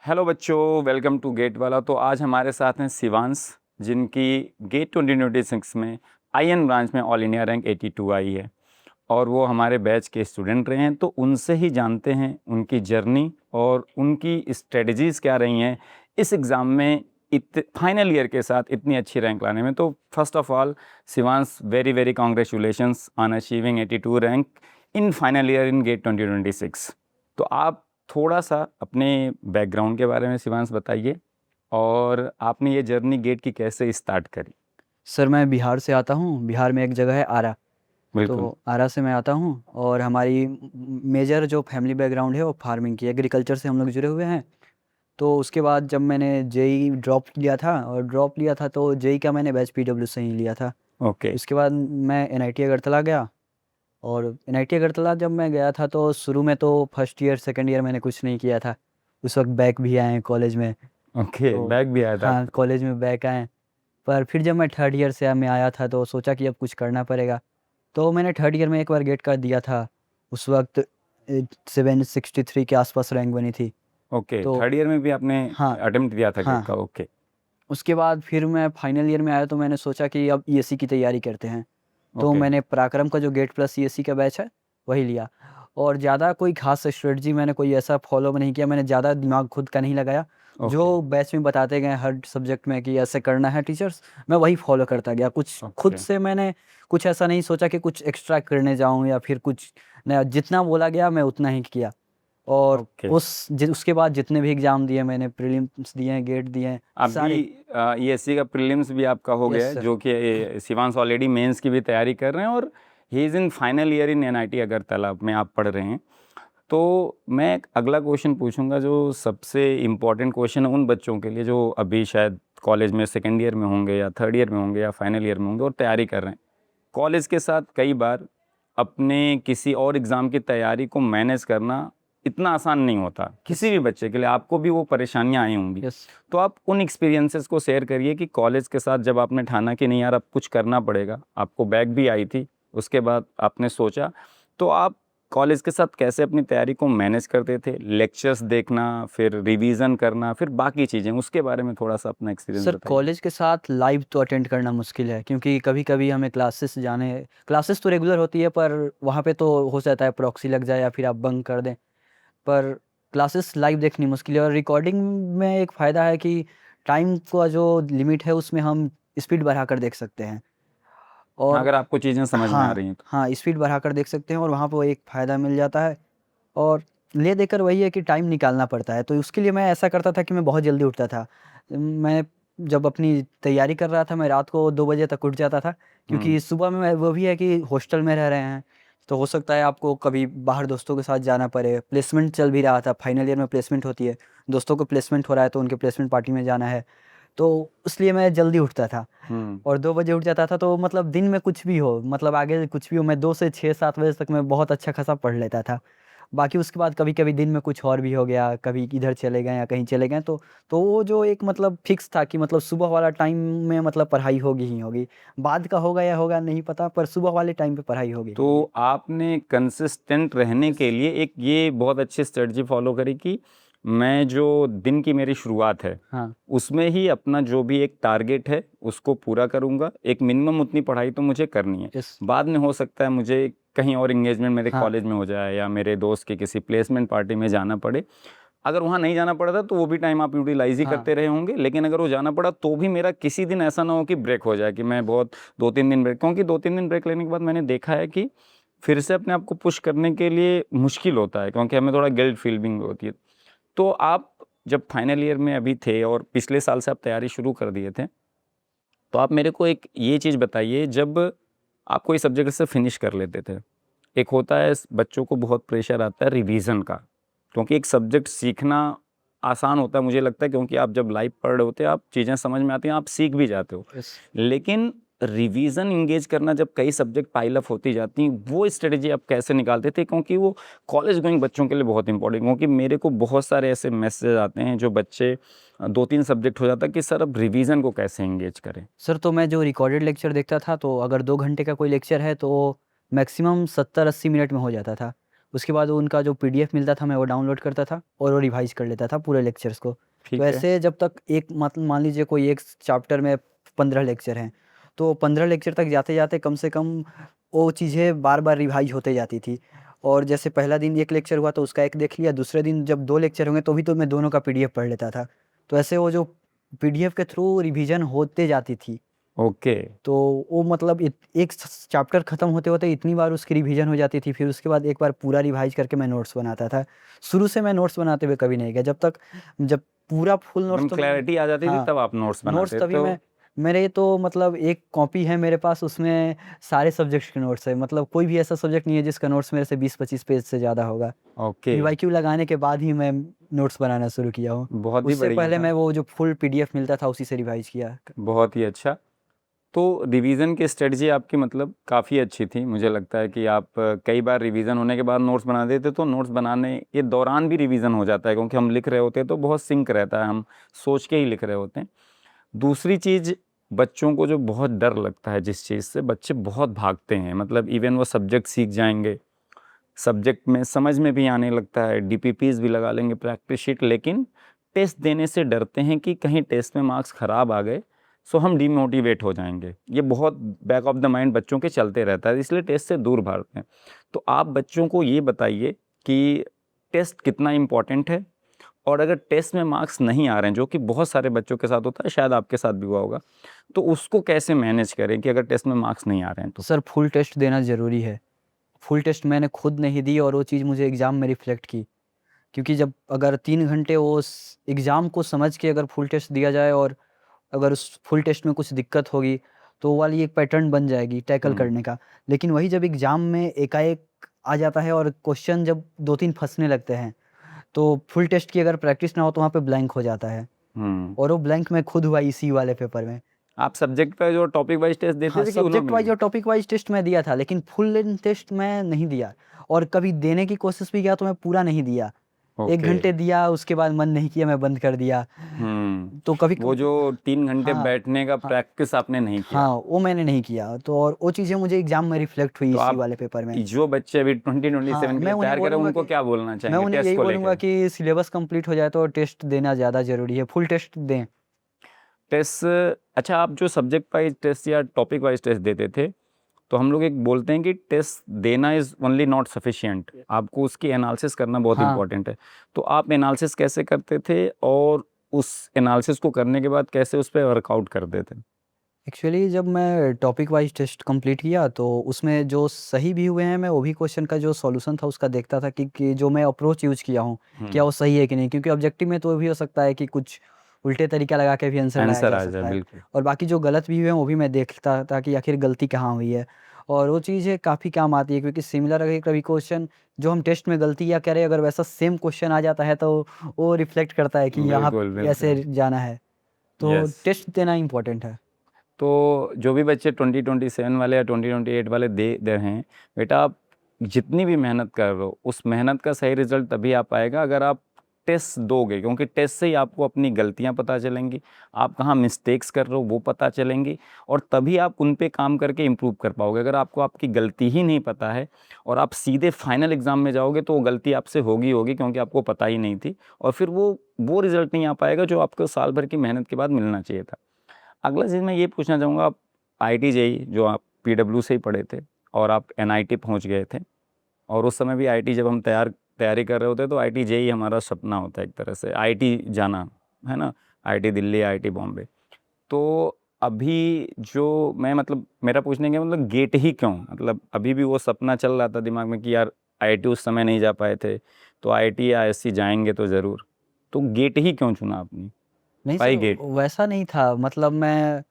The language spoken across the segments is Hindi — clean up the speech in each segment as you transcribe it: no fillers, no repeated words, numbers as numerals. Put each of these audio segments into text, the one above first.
हेलो बच्चों, वेलकम टू गेट वाला। तो आज हमारे साथ हैं शिवांश, जिनकी गेट 2026 में आईएन ब्रांच में ऑल इंडिया रैंक 82 आई है और वो हमारे बैच के स्टूडेंट रहे हैं। तो उनसे ही जानते हैं उनकी जर्नी और उनकी स्ट्रेटजीज़ क्या रही हैं इस एग्ज़ाम में फाइनल ईयर के साथ इतनी अच्छी रैंक लाने में। तो first of all Shivansh, very very congratulations on achieving 82 rank in final year in GATE 2026। तो आप थोड़ा सा अपने बैकग्राउंड के बारे में शिवांश बताइए और आपने ये जर्नी गेट की कैसे स्टार्ट करी। सर मैं बिहार से आता हूँ। बिहार में एक जगह है आरा। बिल्कुल। तो आरा से मैं आता हूँ और हमारी मेजर जो फैमिली बैकग्राउंड है वो फार्मिंग की, एग्रीकल्चर से हम लोग जुड़े हुए हैं। तो उसके बाद जब मैंने जेई ड्रॉप लिया था तो जेई का मैंने बैच पीडब्ल्यू से ही लिया था। ओके। उसके बाद मैं एनआईटी अगरतला गया। और एनआईटी अगरतला जब मैं गया था तो शुरू में तो फर्स्ट ईयर सेकेंड ईयर मैंने कुछ नहीं किया था। उस वक्त बैक भी आए कॉलेज में। ओके, तो बैक भी आया था हाँ, आपका। कॉलेज में बैक आए। पर फिर जब मैं थर्ड ईयर से मैं आया था तो सोचा कि अब कुछ करना पड़ेगा। तो मैंने थर्ड ईयर में एक बार गेट कर दिया था। उस वक्त 763 के आसपास रैंक बनी थी। ओके, तो थर्ड ईयर में भी आपने हाँ, अटेम्प्ट दिया था गेट हाँ। का। ओके। उसके बाद फिर मैं फाइनल ईयर में आया तो मैंने सोचा कि अब ईएससी की तैयारी करते हैं। तो ओके। मैंने पराक्रम का जो गेट प्लस ईएससी का बैच है वही लिया। और ज़्यादा कोई खास स्ट्रेटजी मैंने कोई ऐसा फॉलो नहीं किया, मैंने ज़्यादा दिमाग खुद का नहीं लगाया। ओके। जो बैच में बताते गए हर सब्जेक्ट में कि ऐसे करना है टीचर्स, मैं वही फॉलो करता गया। कुछ खुद ओके। से मैंने कुछ ऐसा नहीं सोचा कि कुछ एक्स्ट्रा करने जाऊं या फिर कुछ नया। जितना बोला गया मैं उतना ही किया। और ओके। उसके बाद जितने भी एग्ज़ाम दिए मैंने, प्रीलिम्स दिए हैं, गेट दिए हैं, अभी सारे। ईएससी का प्रीलिम्स भी आपका हो यस गया है, सर। जो कि शिवांश ऑलरेडी मेंस की भी तैयारी कर रहे हैं और he is in final year in NIT Agartala में आप पढ़ रहे हैं। तो मैं एक अगला क्वेश्चन पूछूंगा जो सबसे इम्पोर्टेंट क्वेश्चन है उन बच्चों के लिए जो अभी शायद कॉलेज में सेकेंड ईयर में होंगे या थर्ड ईयर में होंगे या फाइनल ईयर में होंगे और तैयारी कर रहे हैं। कॉलेज के साथ कई बार अपने किसी और एग्ज़ाम की तैयारी को मैनेज करना इतना आसान नहीं होता यस। किसी भी बच्चे के लिए, आपको भी वो परेशानियां आई होंगी। यस। तो आप उन एक्सपीरियंसेस को शेयर करिए कि कॉलेज के साथ जब आपने ठाना कि नहीं यार अब कुछ करना पड़ेगा, आपको बैक भी आई थी, उसके बाद आपने सोचा, तो आप कॉलेज के साथ कैसे अपनी तैयारी को मैनेज करते थे? लेक्चर्स देखना, फिर रिवीजन करना, फिर बाकी चीज़ें, उसके बारे में थोड़ा सा अपना एक्सपीरियंस सर बताइए। कॉलेज के साथ लाइव तो अटेंड करना मुश्किल है, क्योंकि कभी-कभी हमें क्लासेस तो रेगुलर होती है, पर वहाँ पे तो हो जाता है प्रॉक्सी लग जाए या फिर आप बंक कर दें। पर क्लासेस लाइव देखनी मुश्किल है। और रिकॉर्डिंग में एक फ़ायदा है कि टाइम का जो लिमिट है उसमें हम स्पीड बढ़ाकर देख सकते हैं। और अगर आपको चीज़ें समझ में आ हाँ, रही हैं तो। हाँ, स्पीड बढ़ाकर देख सकते हैं और वहाँ पे वो एक फ़ायदा मिल जाता है। और ले देकर वही है कि टाइम निकालना पड़ता है, तो उसके लिए मैं ऐसा करता था कि मैं बहुत जल्दी उठता था। मैं जब अपनी तैयारी कर रहा था मैं रात को 2 बजे तक उठ जाता था, हुँ। क्योंकि सुबह में वो भी है कि हॉस्टल में रह रहे हैं, तो हो सकता है आपको कभी बाहर दोस्तों के साथ जाना पड़े। प्लेसमेंट चल भी रहा था, फाइनल ईयर में प्लेसमेंट होती है, दोस्तों को प्लेसमेंट हो रहा है तो उनके प्लेसमेंट पार्टी में जाना है, तो इसलिए मैं जल्दी उठता था। हुँ। और 2 बजे उठ जाता था, तो मतलब दिन में कुछ भी हो, मतलब आगे कुछ भी हो, मैं 2 से 6-7 बजे तक मैं बहुत अच्छा खासा पढ़ लेता था। बाकी उसके बाद कभी-कभी दिन में कुछ और भी हो गया, कभी इधर चले गए या कहीं चले गए, तो वो जो एक मतलब फ़िक्स था कि मतलब सुबह वाला टाइम में मतलब पढ़ाई होगी ही होगी। बाद का होगा या होगा नहीं पता, पर सुबह वाले टाइम पे पढ़ाई होगी। तो आपने कंसिस्टेंट रहने यस। के लिए एक ये बहुत अच्छी स्ट्रेटजी फॉलो करी कि मैं जो दिन की मेरी शुरुआत है, हाँ। उसमें ही अपना जो भी एक टारगेट है, उसको पूरा करूँगा। एक मिनिमम उतनी पढ़ाई तो मुझे करनी है। यस। बाद में हो सकता है मुझे कहीं और एंगेजमेंट मेरे हाँ। कॉलेज में हो जाए या मेरे दोस्त के किसी प्लेसमेंट पार्टी में जाना पड़े। अगर वहाँ नहीं जाना पड़ा था तो वो भी टाइम आप यूटिलाइज़ ही हाँ। करते रहे होंगे, लेकिन अगर वो जाना पड़ा तो भी मेरा किसी दिन ऐसा ना हो कि ब्रेक हो जाए कि मैं बहुत 2-3 दिन ब्रेक, क्योंकि 2-3 दिन ब्रेक लेने के बाद मैंने देखा है कि फिर से अपने आप को पुश करने के लिए मुश्किल होता है, क्योंकि हमें थोड़ा गिल्ट फीलिंग होती है। तो आप जब फाइनल ईयर में अभी थे और पिछले साल से आप तैयारी शुरू कर दिए थे, तो आप मेरे को एक ये चीज़ बताइए, जब आप कोई सब्जेक्ट से फिनिश कर लेते थे, एक होता है बच्चों को बहुत प्रेशर आता है रिवीजन का, क्योंकि एक सब्जेक्ट सीखना आसान होता है मुझे लगता है, क्योंकि आप जब लाइव पढ़ रहे होते हैं आप चीज़ें समझ में आती हैं, आप सीख भी जाते हो। यस। लेकिन रिवीजन इंगेज करना जब कई सब्जेक्ट पाइल अप होती जाती हैं, वो स्ट्रेटजी आप कैसे निकालते थे? क्योंकि वो कॉलेज गोइंग बच्चों के लिए बहुत इंपॉर्टेंट, क्योंकि मेरे को बहुत सारे ऐसे मैसेज आते हैं जो बच्चे 2-3 सब्जेक्ट हो जाता है कि सर अब रिवीजन को कैसे इंगेज करें? सर तो मैं जो रिकॉर्डेड लेक्चर देखता था, तो अगर 2 घंटे का कोई लेक्चर है तो मैक्सिमम 70-80 मिनट में हो जाता था। उसके बाद उनका जो पीडीएफ मिलता था मैं वो डाउनलोड करता था और वो रिवाइज कर लेता था पूरे लेक्चर्स को। ठीक तो है। ऐसे जब तक एक मतलब मान लीजिए कोई एक चैप्टर में 15 लेक्चर हैं, तो 15 लेक्चर तक जाते-जाते कम से कम वो चीज़ें बार-बार रिवाइज होते जाती थी। और जैसे पहला दिन 1 लेक्चर हुआ तो उसका 1 देख लिया, दूसरे दिन जब 2 लेक्चर होंगे तो भी तो मैं दोनों का पीडीएफ पढ़ लेता था। तो ऐसे वो जो पीडीएफ के थ्रू रिवीजन होते जाती थी। ओके। तो वो मतलब एक चैप्टर खत्म होते-होते इतनी बार उसकी रिवीजन हो जाती थी, फिर उसके बाद एक बार पूरा रिवाइज करके मैं नोट्स बनाता था। शुरू से मैं नोट्स बनाते हुए कभी नहीं गया, जब पूरा फुल नोट्स एकदम तो मैं क्लैरिटी आ जाती थी हाँ, तब आप नोट्स नोट्स बनाते तभी तो। मैं मेरे तो मतलब एक कॉपी है मेरे पास, उसमें सारे सब्जेक्ट्स के नोट्स हैं। मतलब कोई भी ऐसा सब्जेक्ट नहीं है जिसका नोट्स मेरे से 20-25 पेज से ज़्यादा होगा। ओके। पीवाईक्यू लगाने के बाद ही मैं नोट्स बनाना शुरू किया हूँ। बहुत ही उससे बढ़िया पहले था। मैं वो जो फुल पीडीएफ मिलता था उसी से रिवाइज किया। बहुत ही अच्छा। तो रिवीजन की स्ट्रेटजी आपकी मतलब काफ़ी अच्छी थी। मुझे लगता है कि आप कई बार रिवीजन होने के बाद नोट्स बना देते, तो नोट्स बनाने के दौरान भी रिवीजन हो जाता है, क्योंकि हम लिख रहे होते हैं तो बहुत सिंक रहता है, हम सोच के ही लिख रहे होते हैं। दूसरी चीज़, बच्चों को जो बहुत डर लगता है जिस चीज़ से, बच्चे बहुत भागते हैं। मतलब इवन वो सब्जेक्ट सीख जाएंगे, सब्जेक्ट में समझ में भी आने लगता है, डीपीपीज भी लगा लेंगे, प्रैक्टिस शीट, लेकिन टेस्ट देने से डरते हैं कि कहीं टेस्ट में मार्क्स ख़राब आ गए सो हम डीमोटिवेट हो जाएंगे। ये बहुत बैक ऑफ द माइंड बच्चों के चलते रहता है, इसलिए टेस्ट से दूर भागते हैं। तो आप बच्चों को ये बताइए कि टेस्ट कितना इम्पॉर्टेंट है, और अगर टेस्ट में मार्क्स नहीं आ रहे हैं, जो कि बहुत सारे बच्चों के साथ होता है, शायद आपके साथ भी हुआ होगा, तो उसको कैसे मैनेज करें कि अगर टेस्ट में मार्क्स नहीं आ रहे हैं तो? सर फुल टेस्ट देना ज़रूरी है। फुल टेस्ट मैंने खुद नहीं दी और वो चीज़ मुझे एग्ज़ाम में रिफ्लेक्ट की। क्योंकि जब अगर 3 घंटे वो उस एग्ज़ाम को समझ के अगर फुल टेस्ट दिया जाए और अगर उस फुल टेस्ट में कुछ दिक्कत होगी, तो वो वाली एक पैटर्न बन जाएगी टैकल हुँ, करने का। लेकिन वही जब एग्ज़ाम में एकाएक आ जाता है और क्वेश्चन जब 2-3 फँसने लगते हैं, तो फुल टेस्ट की अगर प्रैक्टिस ना हो तो वहाँ पे ब्लैंक हो जाता है। हुँ। और वो ब्लैंक मैं खुद हुआ इसी वाले पेपर में। आप सब्जेक्ट वाइज़ और टॉपिक वाइज़ टेस्ट देते हाँ, थे कि उन्होंने सब्जेक्ट वाइज़ भी? और टॉपिक वाइज़ टेस्ट मैं दिया था, लेकिन फुल लेंथ टेस्ट मैं नहीं दिया और कभी देने की कोशिश भी किया तो मैं पूरा नहीं दिया। 1 ओके। घंटे दिया, उसके बाद मन नहीं किया, मैं बंद कर दिया। हुँ। तो कभी वो क जो 3 घंटे हाँ, बैठने का हाँ, प्रैक्टिस आपने नहीं किया। हाँ, वो मैंने नहीं किया। तो और वो चीज़ें मुझे एग्ज़ाम में रिफ्लेक्ट हुई तो इसी आप वाले पेपर में। जो बच्चे अभी 2027 हाँ, के लिए तैयार कर रहे हैं, उनको क्या बोलना मैं चाहेंगे उन्हें टेस्ट यही को बोलूँगा लेके? कि सिलेबस कंप्लीट हो जाए तो टेस्ट देना ज़्यादा ज़रूरी है, फुल टेस्ट दें। टेस्ट, अच्छा, आप जो सब्जेक्ट वाइज़ टेस्ट या टॉपिक वाइज़ टेस्ट देते थे, तो हम लोग एक बोलते हैं कि टेस्ट देना इज़ ओनली नॉट सफिशिएंट, आपको उसकी एनालिसिस करना बहुत हाँ। इम्पोर्टेंट है। तो आप एनालिसिस कैसे करते थे, और उस एनालिसिस को करने के बाद कैसे उस पे वर्कआउट करते थे? एक्चुअली जब मैं टॉपिक वाइज़ टेस्ट कंप्लीट किया तो उसमें जो सही भी हुए हैं मैं वो भी क्वेश्चन का जो सॉल्यूशन था उसका देखता था कि जो मैं अप्रोच यूज़ किया हूँ, क्या हुँ। वो सही है कि नहीं? क्योंकि ऑब्जेक्टिव में तो ये भी हो सकता है कि कुछ उल्टे तरीका लगा के भी आंसर लाया आंसर जा आ जाए, सकता है। बिल्कुल। और बाकी जो गलत भी हुए हैं वो भी मैं देखता था कि आखिर गलती कहाँ हुई है। और वो चीज़ें काफ़ी काम आती है क्योंकि सिमिलर अगर कभी क्वेश्चन जो हम टेस्ट में गलती या करें अगर वैसा सेम क्वेश्चन आ जाता है तो वो रिफ्लेक्ट करता है कि यहाँ बिल्कुल, ऐसे बिल्कुल। जाना है। तो यस। टेस्ट देना इम्पोर्टेंट है। तो जो भी बच्चे 2027 वाले या 2028 वाले दे दे रहे हैं, बेटा आप जितनी भी मेहनत कर रहे हो, उस मेहनत का सही रिज़ल्ट तभी आ पाएगा अगर आप टेस्ट दोगे, क्योंकि टेस्ट से ही आपको अपनी गलतियाँ पता चलेंगी, आप कहाँ मिस्टेक्स कर रहे हो वो पता चलेंगी, और तभी आप उन पे काम करके इम्प्रूव कर पाओगे। अगर आपको आपकी गलती ही नहीं पता है और आप सीधे फाइनल एग्ज़ाम में जाओगे तो वो गलती आपसे होगी क्योंकि आपको पता ही नहीं थी, और फिर वो रिज़ल्ट नहीं आ पाएगा जो आपको साल भर की मेहनत के बाद मिलना चाहिए था। अगला चीज़ मैं ये पूछना चाहूँगा, आप आईटी जेईई जो आप पीडब्ल्यू से ही पढ़े थे और आप एनआईटी पहुँच गए थे, और उस समय भी आईटी जब हम तैयारी कर रहे होते हैं तो आईटी जेईई हमारा सपना होता है एक तरह से, आईटी जाना, है ना? IT Delhi, IT Bombay. तो अभी जो मैं मतलब मेरा पूछने का मतलब गेट ही क्यों? मतलब अभी भी वो सपना चल रहा था दिमाग में कि यार आईटी उस समय नहीं जा पाए थे, तो आईटी या आईएससी जाएँगे तो ज़रूर। तो गेट ही क्यों चुना आपने? नहीं सर, व्हाई गेट? वैसा नहीं था मतलब मैं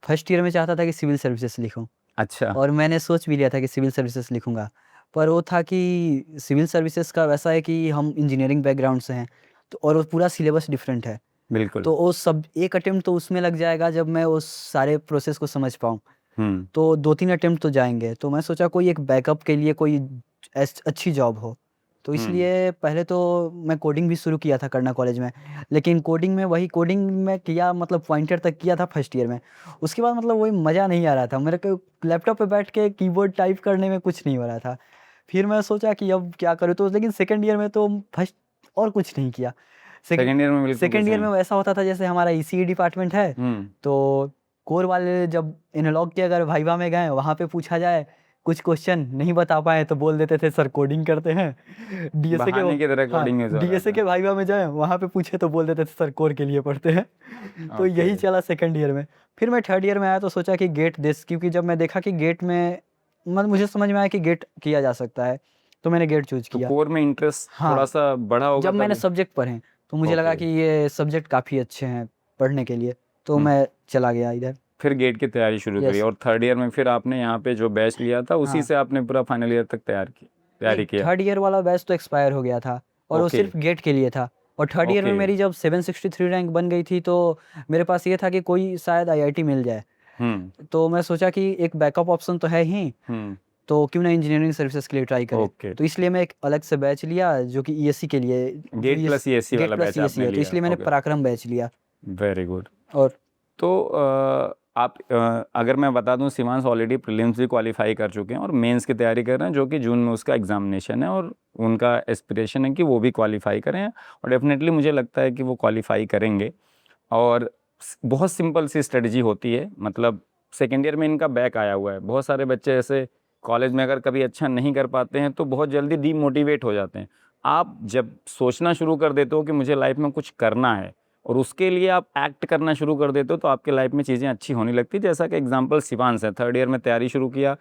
फर्स्ट ईयर में चाहता था कि सिविल सर्विसेज़ लिखूँ अच्छा। और मैंने सोच भी लिया था कि सिविल सर्विसेज़ लिखूँगा। पर वो था कि सिविल सर्विसेज़ का वैसा है कि हम इंजीनियरिंग बैकग्राउंड से हैं, तो और वो पूरा सिलेबस डिफरेंट है। बिल्कुल। तो वो सब एक अटेम्प्ट तो उसमें लग जाएगा जब मैं उस सारे प्रोसेस को समझ पाऊँ। हुँ। तो 2-3 अटेम्प्ट तो जाएँगे। तो मैं सोचा कोई एक बैकअप के लिए कोई अच्छी जॉब हो। तो हुँ। इसलिए पहले तो मैं कोडिंग भी शुरू किया था करना कॉलेज में। लेकिन कोडिंग में किया मतलब पॉइंटर तक किया था फर्स्ट ईयर में। उसके बाद मतलब वही मज़ा नहीं आ रहा था। मेरे को लैपटॉप पे बैठ के कीबोर्ड टाइप करने में कुछ नहीं हो रहा था। फिर मैं सोचा कि अब क्या करूँ, तो लेकिन सेकंड ईयर में तो फर्स्ट और कुछ नहीं किया। सेकंड ईयर में बिल्कुल सेकंड कुछ ईयर में नहीं। ऐसा होता था जैसे हमारा ईसीई डिपार्टमेंट है, तो कोर वाले जब एनालॉग के अगर वाइवा में गए वहाँ पे पूछा जाए कुछ क्वेश्चन नहीं बता पाए तो बोल देते थे सर कोडिंग करते हैं। डीएसए के बहाने की तरह हाँ, कोडिंग यूज हो रहा डीएसए था। के वाइवा में जाए वहाँ पे पूछे तो बोल देते थे सर कोर के लिए पढ़ते हैं। तो यही ओके। चला सेकंड ईयर में। फिर मैं थर्ड ईयर में आया तो सोचा कि गेट दिस, क्योंकि जब मैं देखा कि गेट में मतलब मुझे समझ में आया कि गेट किया जा सकता है, तो मैंने गेट चूज तो किया। कोर में इंटरेस्ट हाँ, थोड़ा सा बढ़ा होगा जब मैंने तभी। सब्जेक्ट पढ़े तो मुझे लगा ओके। कि ये सब्जेक्ट काफ़ी अच्छे हैं पढ़ने के लिए, तो हम्म। मैं चला गया इधर। फिर गेट की तैयारी शुरू करी यस। और थर्ड ईयर में फिर आपने यहाँ पे जो बैच लिया था उसी हाँ, से आपने पूरा फाइनल ईयर तक तैयारी नहीं किया। थर्ड ईयर वाला बैच तो एक्सपायर हो गया था और वो ओके। सिर्फ गेट के लिए था। और थर्ड ईयर में ओके। मेरी जब 763 रैंक बन गई थी तो मेरे पास ये था कि कोई शायद आईआईटी मिल जाए, हम्म। तो मैं सोचा कि एक बैकअप ऑप्शन तो है ही, हम्म। तो क्यों ना इंजीनियरिंग सर्विसेज के लिए ट्राई करें। ओके। तो इसलिए मैं एक अलग से बैच लिया जो कि ईएससी के लिए, गेट प्लस ईएससी गेट वाला प्लस बैच ईएससी आपने है, तो लिया। इसलिए मैंने ओके। पराक्रम बैच लिया। Very good. और तो आप अगर मैं बता दूं शिवांश ऑलरेडी प्रीलिम्स भी क्वालिफाई कर चुके हैं और मेंस की तैयारी कर रहे हैं जो कि जून में उसका एग्जामिनेशन है और उनका एस्पिरेशन है कि वो भी क्वालिफाई करें और डेफिनेटली मुझे लगता है कि वो क्वालिफाई करेंगे। और बहुत सिंपल सी स्ट्रेटजी होती है, मतलब सेकेंड ईयर में इनका बैक आया हुआ है। बहुत सारे बच्चे ऐसे कॉलेज में अगर कभी अच्छा नहीं कर पाते हैं तो बहुत जल्दी डीमोटिवेट हो जाते हैं। आप जब सोचना शुरू कर देते हो कि मुझे लाइफ में कुछ करना है और उसके लिए आप एक्ट करना शुरू कर देते हो तो आपके लाइफ में चीज़ें अच्छी होने लगती है। जैसा कि एग्जांपल शिवांश है, थर्ड ईयर में तैयारी शुरू किया,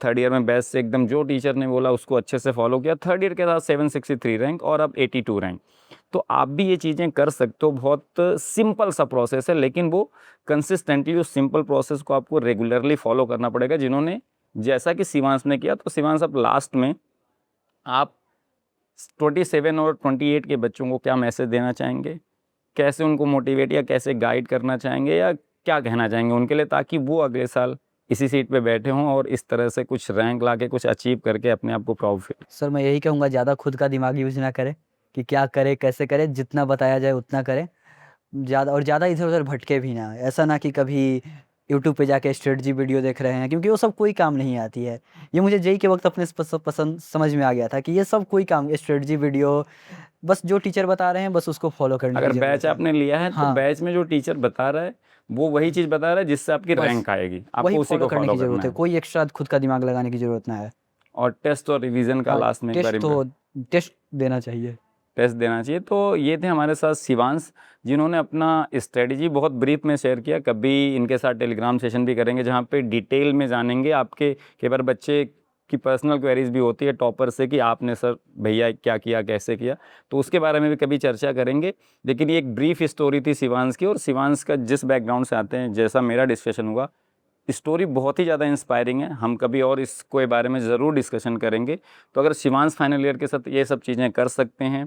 थर्ड ईयर में बेस्ट से एकदम जो टीचर ने बोला उसको अच्छे से फॉलो किया, थर्ड ईयर के साथ 763 रैंक और अब 82 रैंक। तो आप भी ये चीज़ें कर सकते हो। बहुत सिंपल सा प्रोसेस है लेकिन वो कंसिस्टेंटली उस सिंपल प्रोसेस को आपको रेगुलरली फॉलो करना पड़ेगा। जिन्होंने जैसा कि शिवांश ने किया, तो शिवांश अब लास्ट में आप 27 और 28 के बच्चों को क्या मैसेज देना चाहेंगे, कैसे उनको मोटिवेट या कैसे गाइड करना चाहेंगे या क्या कहना चाहेंगे उनके लिए, ताकि वो अगले साल इसी सीट पे बैठे हों और इस तरह से कुछ रैंक लाके कुछ अचीव करके अपने आप को प्राउड फील। सर मैं यही कहूँगा ज़्यादा खुद का दिमाग यूज ना करें कि क्या करे कैसे करे, जितना बताया जाए उतना करें, ज़्यादा इधर उधर भटके भी ना। ऐसा ना कि कभी यूट्यूब पे जाके स्ट्रेटजी वीडियो देख रहे हैं, क्योंकि वो सब कोई काम नहीं आती है। ये मुझे जेई के वक्त अपने पसंद समझ में आ गया था कि ये सब कोई काम, स्ट्रेटजी वीडियो बस जो टीचर बता रहे हैं बस उसको फॉलो करने अगर की बैच ज़रूरत है। आपने लिया है तो हाँ, बैच में जो टीचर बता रहा है वो वही चीज़ बता रहा है जिससे आपकी बस रैंक आएगी, आपको वही उसी फॉलो को करने फॉलो की करना ज़रूरत है, है। कोई एक्स्ट्रा खुद का दिमाग लगाने की ज़रूरत ना है। और टेस्ट और रिवीजन का हाँ, लास्ट में एक बार टेस्ट देना चाहिए। टेस्ट देना चाहिए। तो ये थे हमारे साथ शिवांश, जिन्होंने अपना स्ट्रेटजी बहुत ब्रीफ में शेयर किया। कभी इनके साथ टेलीग्राम सेशन भी करेंगे जहाँ पे डिटेल में जानेंगे। आपके कई बार बच्चे की पर्सनल क्वेरीज भी होती है टॉपर से कि आपने सर भैया क्या किया कैसे किया, तो उसके बारे में भी कभी चर्चा करेंगे। लेकिन ये एक ब्रीफ स्टोरी थी शिवांश की, और शिवांश का जिस बैकग्राउंड से आते हैं, जैसा मेरा डिस्कशन हुआ, स्टोरी बहुत ही ज़्यादा इंस्पायरिंग है। हम कभी और इसको बारे में ज़रूर डिस्कशन करेंगे। तो अगर शिवांश फाइनल ईयर के साथ ये सब चीज़ें कर सकते हैं,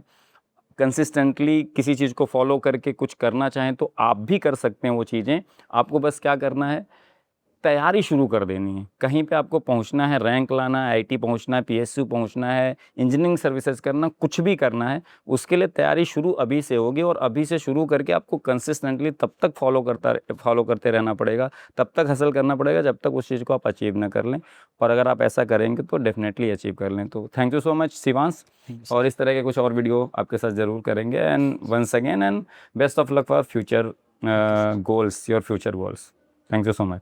कंसिस्टेंटली किसी चीज़ को फॉलो करके कुछ करना चाहें तो आप भी कर सकते हैं वो चीज़ें। आपको बस क्या करना है, तैयारी शुरू कर देनी है। कहीं पे आपको पहुंचना है, रैंक लाना है, आईटी पहुंचना है, पीएसयू पहुंचना है, इंजीनियरिंग सर्विसेज करना, कुछ भी करना है, उसके लिए तैयारी शुरू अभी से होगी। और अभी से शुरू करके आपको कंसिस्टेंटली तब तक फॉलो करते रहना पड़ेगा, तब तक हासिल करना पड़ेगा जब तक उस चीज़ को आप अचीव ना कर लें। और अगर आप ऐसा करेंगे तो डेफिनेटली अचीव कर लें। तो thank you so much Shivansh, और इस तरह के कुछ और वीडियो आपके साथ ज़रूर करेंगे। And once again and best of luck for future goals, your future goals. Thank you so much.